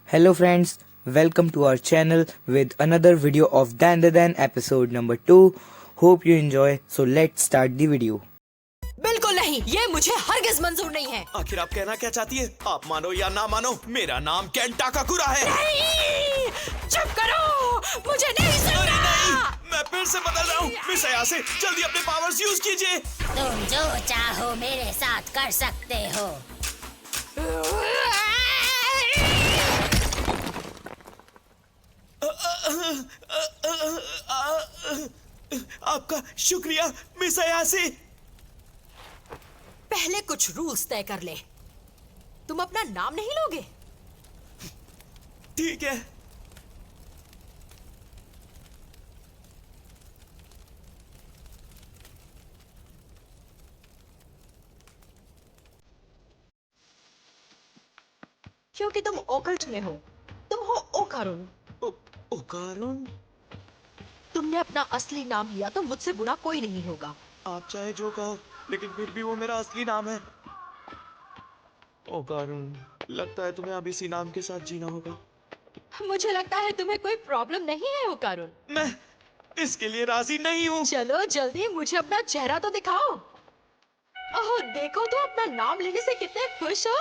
Hello friends, welcome to our channel with another video of Dan the Dan episode number 2. Hope you enjoy. So let's start the video. बिल्कुल नहीं, ये मुझे हरगिज मंजूर नहीं है। आखिर आप कहना क्या चाहती है? आप मानो या ना मानो, मेरा नाम केंटा काकुरा है। नहीं, चुप करो, मुझे नहीं सुनना। अरे नहीं, मैं फिर से बदल रहा हूँ। मिस अयासे, जल्दी अपने पावर्स यूज कीजिए। तुम जो चाहो मेरे साथ कर सकते हो। आपका शुक्रिया मिस अयासे। पहले कुछ रूल्स तय कर ले। तुम अपना नाम नहीं लोगे? ठीक है। क्योंकि तुम ओकल्ट में हो। तुम हो ओकारुन। ओकारुन? तुमने अपना असली नाम लिया तो मुझसे बुरा कोई नहीं होगा। आप चाहे जो कहो, लेकिन फिर भी वो मेरा असली नाम है। ओकारुन, लगता है तुम्हें अब इसी नाम के साथ जीना होगा। मुझे लगता है तुम्हें कोई प्रॉब्लम नहीं है ओकारुन। मैं इसके लिए राजी नहीं हूँ। चलो जल्दी मुझे अपना चेहरा तो दिखाओ। ओह देखो तो अपना नाम लेने से कितने खुश हो।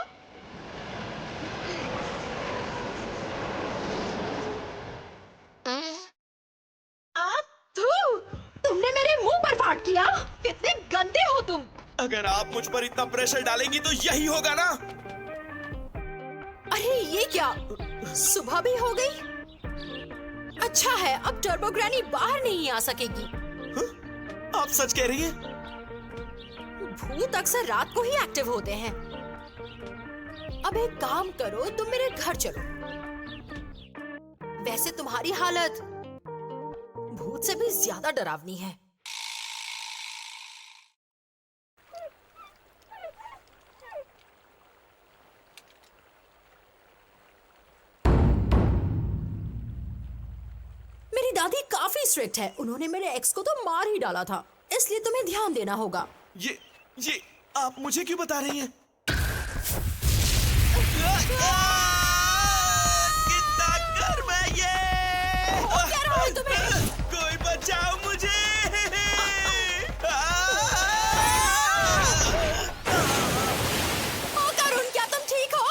तुमने मेरे मुंह पर फाड़ किया। कितने गंदे हो तुम। अगर आप मुझ पर इतना प्रेशर डालेंगी तो यही होगा ना। अरे ये क्या, सुबह भी हो गई। अच्छा है, अब टर्बो ग्रैनी बाहर नहीं आ सकेगी। आप सच कह रही हैं? भूत अक्सर रात को ही एक्टिव होते हैं। अब एक काम करो, तुम मेरे घर चलो। वैसे तुम्हारी हालत भूत से भी ज्यादा डरावनी है। मेरी दादी काफी स्ट्रिक्ट है। उन्होंने मेरे एक्स को तो मार ही डाला था, इसलिए तुम्हें ध्यान देना होगा। ये आप मुझे क्यों बता रही हैं? कितना गर्म है ये! क्या रहा है तुम्हें? कोई बचाओ मुझे! ओ करुण, क्या तुम ठीक हो?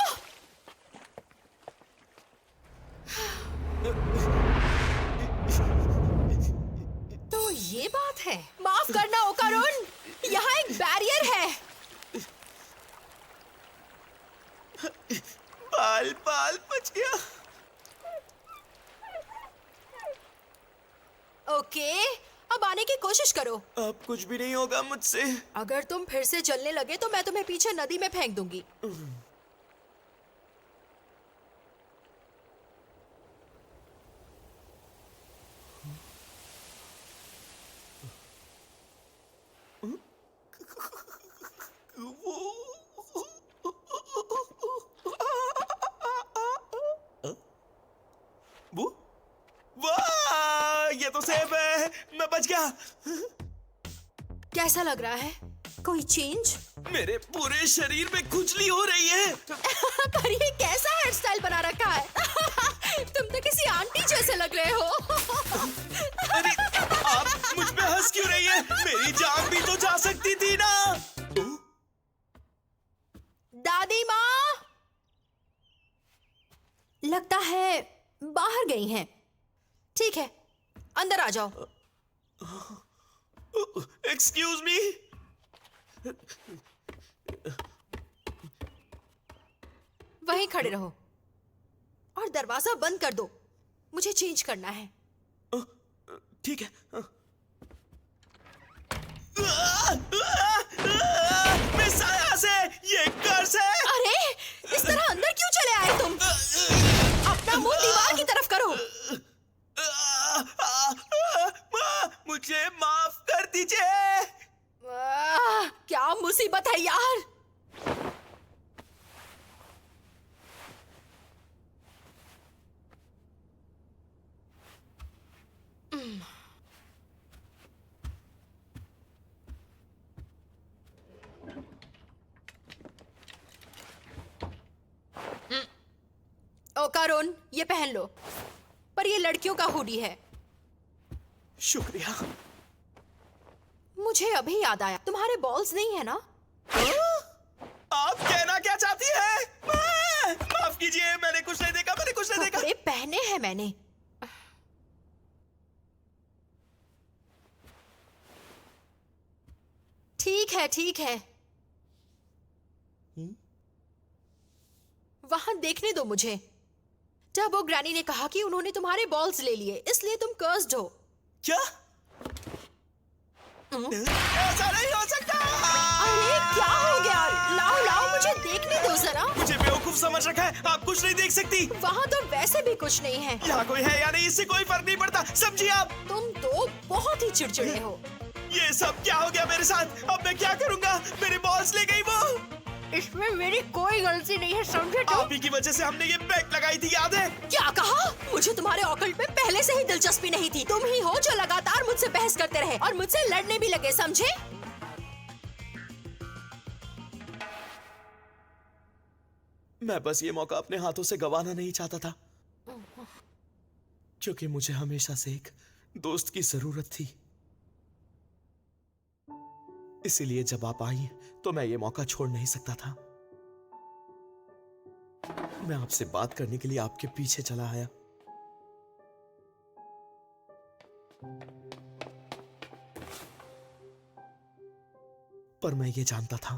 तो ये बात है। माफ करना ओ करुण, यहाँ एक बैरियर है। बाल बच गया। ओके, अब आने की कोशिश करो। अब कुछ भी नहीं होगा मुझसे। अगर तुम फिर से जलने लगे तो मैं तुम्हें पीछे नदी में फेंक दूंगी। वो वाह, ये तो सेब है। मैं बच गया। कैसा लग रहा है? कोई चेंज? मेरे पूरे शरीर में खुजली हो रही है। पर ये कैसा हेयर स्टाइल बना रखा है? तुम तो किसी आंटी जैसे लग रहे हो। अरे आप मुझ पे हंस क्यों रही है? मेरी जान भी तो जा सकती थी ना। दादी माँ लगता है बाहर गई हैं। ठीक है, अंदर आ जाओ। Excuse me. वहीं खड़े रहो और दरवाजा बंद कर दो। मुझे चेंज करना है। ठीक है। मिस अयासे, ये कर्स है। अरे इस तरह अंदर क्यों चले आए तुम? अपना मुंह दीवार की तरफ करो। मुझे माफ कर दीजिए। क्या मुसीबत है यार। कारून, ये पहन लो। पर ये लड़कियों का हुडी है। शुक्रिया। मुझे अभी याद आया, तुम्हारे बॉल्स नहीं है ना? आप कहना क्या चाहती हैं? माफ कीजिए, मैंने कुछ नहीं देखा, मैंने कुछ नहीं देखा। कपड़े पहने हैं मैंने। ठीक है, ठीक है। वहां देखने दो मुझे। टर्बो ग्रैनी ने कहा कि उन्होंने तुम्हारे बॉल्स ले लिए, इसलिए तुम कर्स्ड हो। क्या? ऐसा नहीं हो सकता। अरे क्या हो गया? लाओ लाओ, मुझे देखने दो जरा। मुझे बेवकूफ समझ रखा है, आप कुछ नहीं देख सकती। वहाँ तो वैसे भी कुछ नहीं है। यहाँ कोई है या नहीं, इससे कोई फर्क नहीं पड़ता, समझिए आप। तुम तो बहुत ही चिड़चिड़े हो। ये सब क्या हो गया मेरे साथ? अब मैं क्या करूँगा? मेरे बॉल्स ले गई वो। इसमें मेरी कोई गलती नहीं है, समझे तुम? आप ही की वजह से हमने ये बैग लगाई थी, याद है? क्या कहा? मुझे तुम्हारे ऑकल्ट में पहले से ही दिलचस्पी नहीं थी। तुम ही हो जो लगातार मुझसे बहस करते रहे और मुझसे लड़ने भी लगे, समझे? मैं बस ये मौका अपने हाथों से गंवाना नहीं चाहता था, क्योंकि मुझे हमेशा से एक दोस्त की जरूरत थी। इसीलिए जब आप आई तो मैं ये मौका छोड़ नहीं सकता था। मैं आपसे बात करने के लिए आपके पीछे चला आया। पर मैं ये जानता था,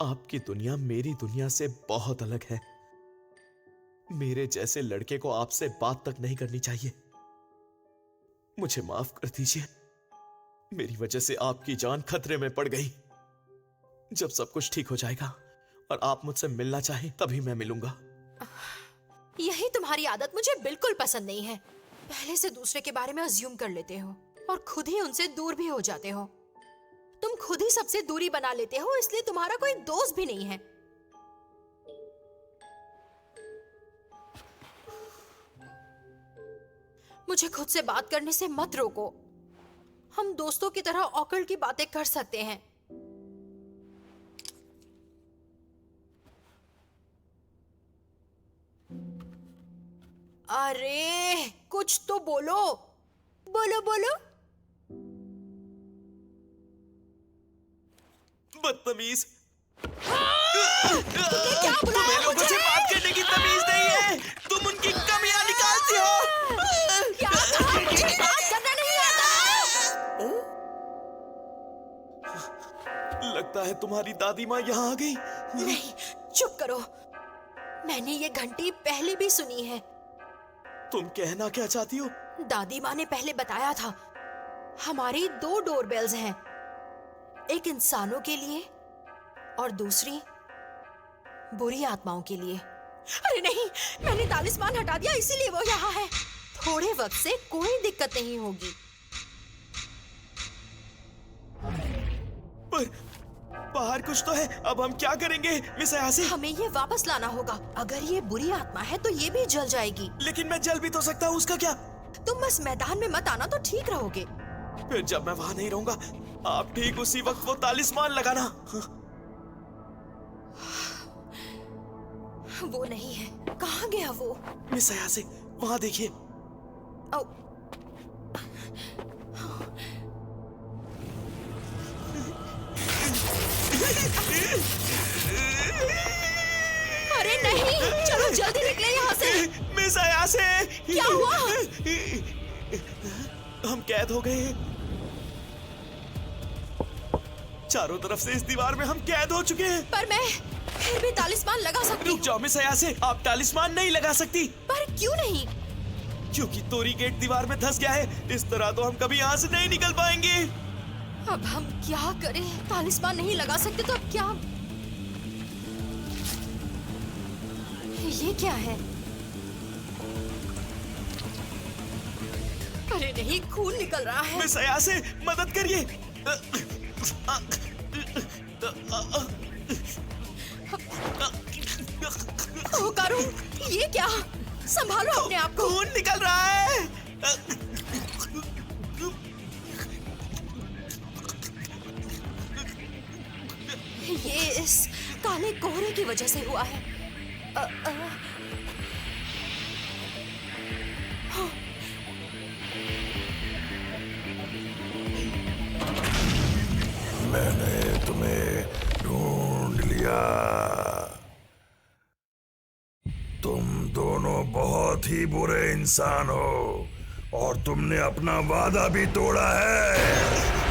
आपकी दुनिया मेरी दुनिया से बहुत अलग है। मेरे जैसे लड़के को आपसे बात तक नहीं करनी चाहिए। मुझे माफ कर दीजिए, मेरी वजह से आपकी जान खतरे में पड़ गई। जब सब कुछ ठीक हो जाएगा और आप मुझसे मिलना चाहें तभी मैं मिलूंगा। यही तुम्हारी आदत मुझे बिल्कुल पसंद नहीं है। पहले से दूसरे के बारे में अज्यूम कर लेते हो और खुद ही उनसे दूर भी हो जाते हो। तुम खुद ही सबसे दूरी बना लेते हो, इसलिए तुम्हारा कोई दोस्त भी नहीं है। मुझे खुद से बात करने से मत रोको। हम दोस्तों की तरह ऑकल्ट की बातें कर सकते हैं। अरे कुछ तो बोलो, बोलो बोलो। बदतमीज। तुमने क्या बुलाया तुम्हें लोगों मुझे? से बात करने की तमीज नहीं है। तुम उनकी कमियां निकालती हो। क्या कहा? मुझे बात करना नहीं आता। लगता है तुम्हारी दादी माँ यहाँ आ गई। नहीं, चुप करो। मैंने ये घंटी पहले भी सुनी है। तुम कहना क्या चाहती हो? दादी माँ ने पहले बताया था, हमारी 2 डोरबेल्स हैं, एक इंसानों के लिए और दूसरी बुरी आत्माओं के लिए। अरे नहीं, मैंने तालिस्मान हटा दिया, इसीलिए वो यहाँ है। थोड़े वक्त से कोई दिक्कत नहीं होगी। पर बाहर कुछ तो है, अब हम क्या करेंगे मिस अयासी? हमें ये वापस लाना होगा। अगर ये बुरी आत्मा है तो ये भी जल जाएगी। लेकिन मैं जल भी तो सकता हूँ, उसका क्या? तुम बस मैदान में मत आना तो ठीक रहोगे। फिर जब मैं वहां नहीं रहूंगा, आप ठीक उसी वक्त वो तालिस्मान लगाना। वो नहीं है। कहाँ गया वो? मिस अयासी, वहां देखिए। ओ, अरे नहीं, चलो जल्दी निकले यहाँ से। मिस अयासी, क्या हुआ? हम कैद हो गए। चारों तरफ से इस दीवार में हम कैद हो चुके हैं। पर मैं फिर भी तालिस्मान लगा सकती रुक हूँ। जाओ मिस अयासी, आप तालिस्मान नहीं लगा सकती। पर क्यों नहीं? क्योंकि तोरी गेट दीवार में धंस गया है। इस तरह तो हम कभी यहाँ से नहीं निकल पाएंगे। अब हम क्या करें? तालिस्मान नहीं लगा सकते तो अब क्या? ये क्या है? अरे नहीं, खून निकल रहा है। मिस अयासी, मदद करिए। ओ कारू, ये क्या? संभालो अपने आप को। खून निकल रहा है। ये इस काले कोहरे की वजह से हुआ है। तुम दोनों बहुत ही बुरे इंसान हो और तुमने अपना वादा भी तोड़ा है।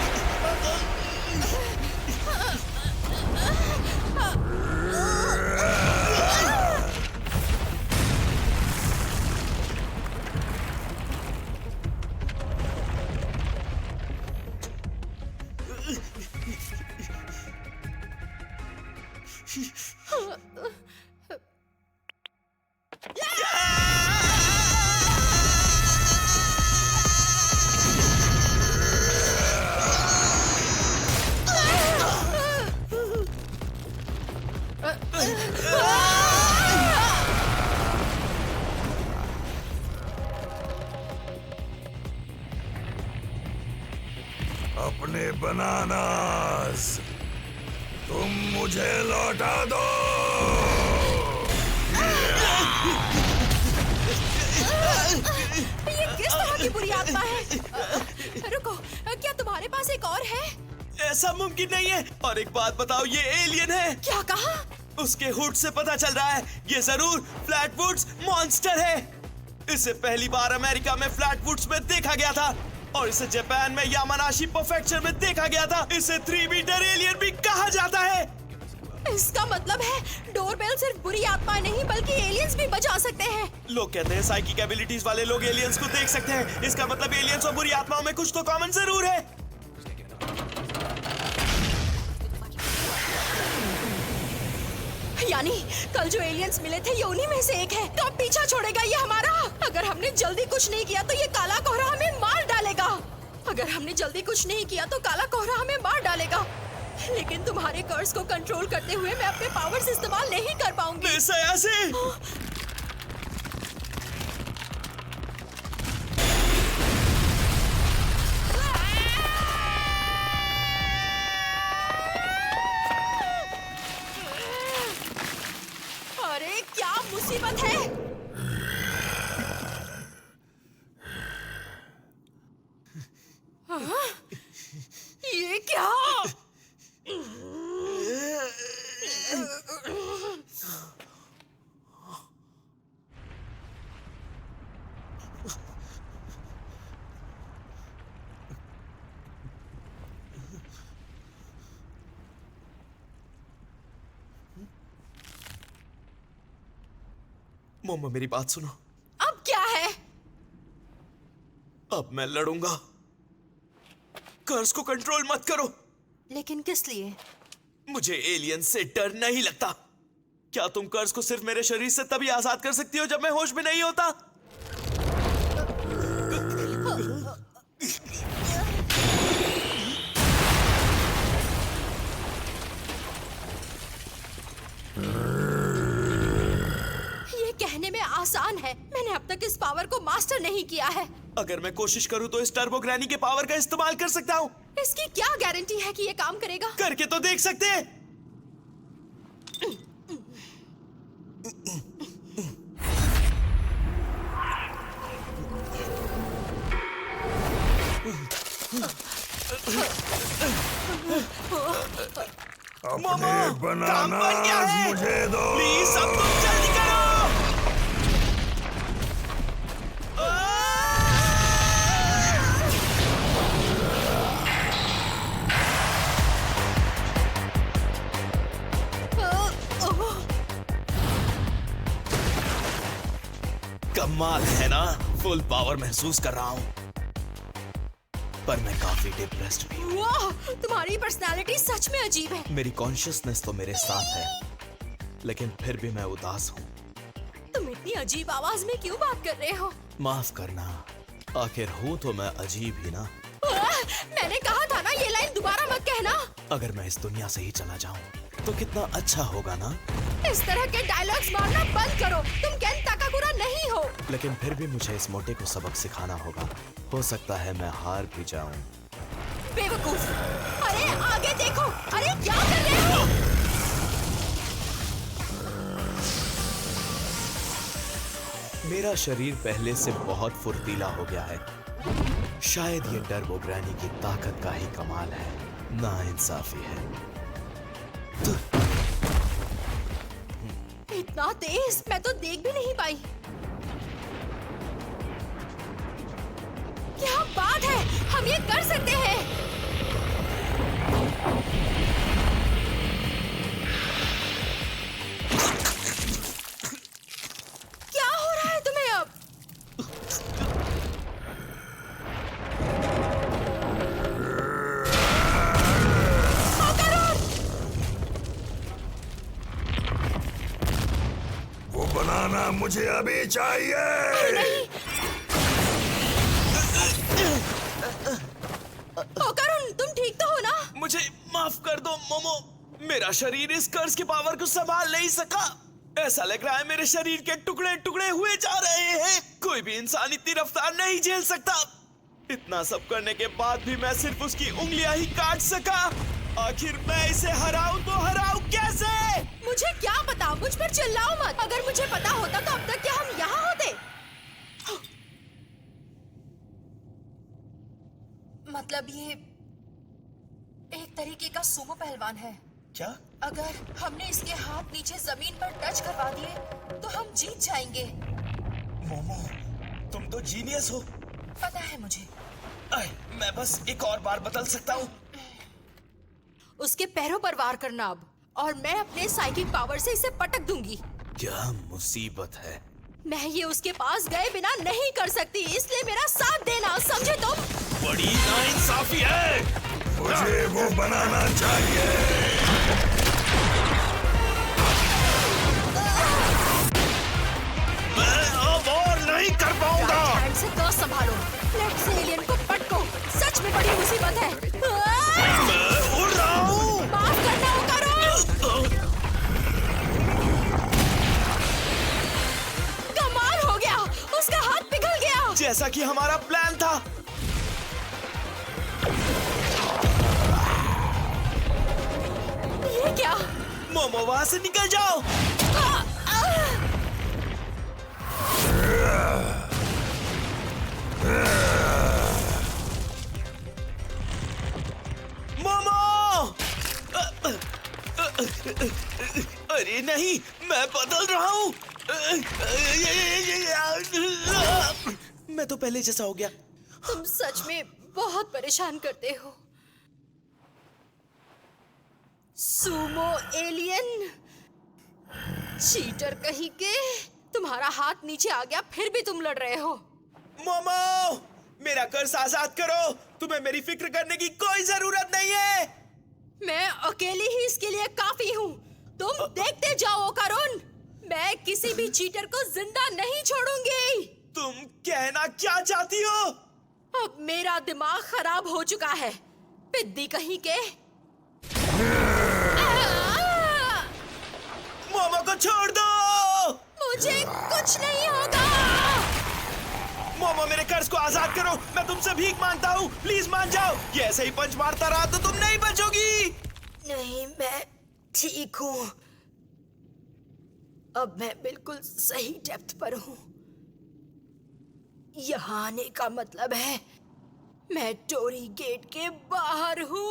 अपने बनानास तुम मुझे लौटा दो। ये किस तरह की बुरी आत्मा है? रुको, क्या तुम्हारे पास एक और है? ऐसा मुमकिन नहीं है। और एक बात बताओ, ये एलियन है। क्या कहा? उसके हुड से पता चल रहा है ये जरूर फ्लैटवुड्स मॉन्स्टर है। इसे पहली बार अमेरिका में फ्लैटवुड्स में देखा गया था और इसे जापान में यामानाशी प्रेफेक्चर में देखा गया था। इसे 3 मीटर एलियन भी कहा जाता है। इसका मतलब है डोरबेल सिर्फ बुरी आत्मा नहीं बल्कि एलियंस भी बचा सकते हैं। लोग कहते हैं साइकिक एबिलिटीज वाले लोग एलियंस को देख सकते हैं। इसका मतलब एलियंस और बुरी आत्माओं में कुछ तो कॉमन जरूर है। यानी कल जो एलियंस मिले थे ये उन्हीं में से एक है। तो अब पीछा छोड़ेगा ये हमारा? अगर हमने जल्दी कुछ नहीं किया तो ये काला कोहरा हमें मार डालेगा। अगर हमने जल्दी कुछ नहीं किया तो काला कोहरा हमें मार डालेगा। लेकिन तुम्हारे कर्स को कंट्रोल करते हुए मैं अपने पावर्स इस्तेमाल नहीं कर पाऊंगी। ऐसे अरे क्या मुसीबत है? हाँ? ये क्या? मोमो मेरी बात सुनो। अब क्या है? अब मैं लड़ूंगा। कर्स को कंट्रोल मत करो। लेकिन किस लिए? मुझे एलियन से डर नहीं लगता। क्या तुम कर्स को सिर्फ मेरे शरीर से तभी आजाद कर सकती हो जब मैं होश में नहीं होता? ये कहने में आसान है। मैंने अब तक इस पावर को मास्टर नहीं किया है। अगर मैं कोशिश करूं तो इस टर्बो ग्रैनी के पावर का इस्तेमाल कर सकता हूं। इसकी क्या गारंटी है कि ये काम करेगा? करके तो देख सकते हैं। अपने बनानास मुझे दो। प्लीज अब तुम जल्दी करो। कमाल है ना, फुल पावर महसूस कर रहा हूं, पर मैं काफी डिप्रेस्ड भी हूं। वाह, तुम्हारी पर्सनालिटी सच में अजीब है। मेरी कॉन्शियसनेस तो मेरे साथ है, लेकिन फिर भी मैं उदास हूं। तुम इतनी अजीब आवाज में क्यों बात कर रहे हो? माफ करना, आखिर हूं तो मैं अजीब ही ना। मैंने कहा था ना ये लाइन दोबारा मत कहना। अगर मैं इस दुनिया से ही चला जाऊं तो कितना अच्छा होगा ना। इस तरह के डायलॉग्स मारना बंद करो। तुम केन ताकाकुरा नहीं हो। लेकिन फिर भी मुझे इस मोटे को सबक सिखाना होगा। हो सकता है मैं हार भी जाऊं। बेवकूफ! अरे आगे देखो। अरे क्या कर रहे हो? मेरा शरीर पहले से बहुत फुर्तीला हो गया है। शायद ये टर्बो ग्रैनी की ताकत का ही कमाल है। नाइंसाफी है। इतना तेज मैं तो देख भी नहीं मुझे अभी चाहिए। ओ करुण, तुम ठीक तो हो ना? मुझे माफ कर दो मोमो, मेरा शरीर इस कर्ज की पावर को संभाल नहीं सका। ऐसा लग रहा है मेरे शरीर के टुकड़े टुकड़े हुए जा रहे हैं। कोई भी इंसान इतनी रफ्तार नहीं झेल सकता। इतना सब करने के बाद भी मैं सिर्फ उसकी उंगलियां ही काट सका। आखिर मैं इसे हराऊं तो हराऊं कैसे? मुझे क्या पता, मुझ पर चिल्लाओ मत। अगर मुझे पता होता तो अब तक क्या हम यहाँ होते? मतलब ये एक तरीके का सुमो पहलवान है। क्या? अगर हमने इसके हाथ नीचे जमीन पर टच करवा दिए तो हम जीत जाएंगे। मोमो, तुम तो जीनियस हो। पता है मुझे। मैं बस एक और बार बदल सकता हूँ। उसके पैरों पर वार करना अब, और मैं अपने साइकिक पावर से इसे पटक दूंगी। क्या मुसीबत है? मैं ये उसके पास गए बिना नहीं कर सकती, इसलिए मेरा साथ देना, समझे तुम? बड़ी नाइंसाफी है। मुझे वो बनाना चाहिए। मैं अब और नहीं कर पाऊंगा। राइट हैंड से कर्स संभालो, लेफ्ट से एलियन को पटको। सच में बड़ी मुसीबत है। मैं उड़ रहा हूँ। माफ करना हो करुण। कमाल हो गया, उसका हाथ पिघल गया। जैसा कि हमारा प्लान था। ये क्या? मोमो, वहां से निकल जाओ। मोमो! अरे नहीं, मैं बदल रहा हूँ। मैं तो पहले जैसा हो गया। तुम सच में बहुत परेशान करते हो। सुमो एलियन, चीटर कहीं के। तुम्हारा हाथ नीचे आ गया, फिर भी तुम लड़ रहे हो। मोमो, मेरा कर्ज आजाद करो। तुम्हें मेरी फिक्र करने की कोई जरूरत नहीं है। मैं अकेली ही इसके लिए काफी हूँ। तुम देखते जाओ करुण, मैं किसी भी चीटर को जिंदा नहीं छोड़ूंगी। तुम कहना क्या चाहती हो? अब मेरा दिमाग खराब हो चुका है, पिद्दी कहीं के। मोमो को छोड़ दो। मुझे कुछ नहीं होगा। मोमो, मेरे कर्ज को आजाद करो। मैं तुमसे भीख मांगता हूँ, प्लीज मान जाओ। ये ऐसे ही पंच मारता रहा तो तुम नहीं बचोगी। नहीं, मैं ठीक हूँ। अब मैं बिल्कुल सही डेप्थ पर हूँ। यहाँ आने का मतलब है मैं टोरी गेट के बाहर हूँ।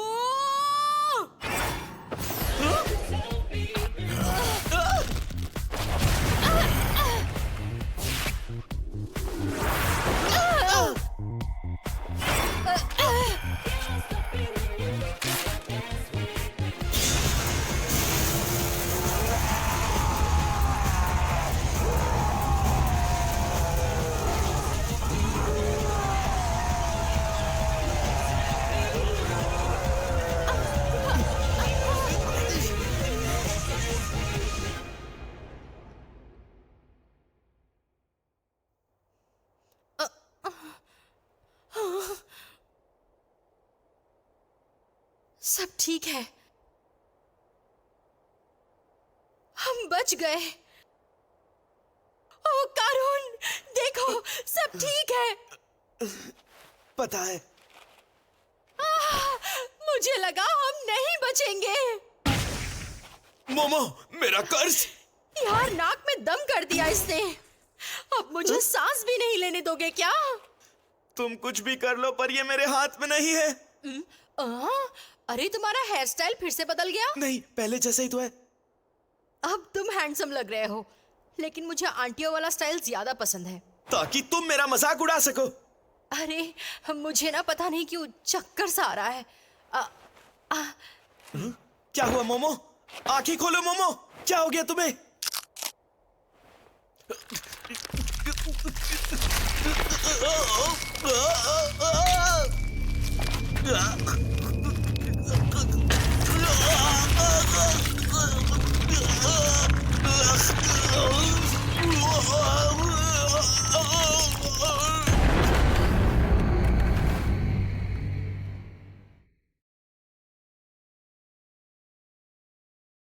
सब ठीक है, हम बच गए। ओ करुण, देखो सब ठीक है। पता है, मुझे लगा हम नहीं बचेंगे। मोमो, मेरा कर्ज। यार, नाक में दम कर दिया इसने। अब मुझे सांस भी नहीं लेने दोगे क्या? तुम कुछ भी कर लो, पर ये मेरे हाथ में नहीं है। अरे, तुम्हारा हेयर स्टाइल फिर से बदल गया। नहीं, पहले जैसा ही तो है। अब तुम हैंडसम लग रहे हो, लेकिन मुझे आंटियों वाला स्टाइल ज्यादा पसंद है। ताकि तुम मेरा मजाक उड़ा सको। अरे, मुझे ना पता नहीं क्यों चक्कर सा आ रहा है। क्या हुआ मोमो? आंखें खोलो मोमो, क्या हो गया तुम्हें?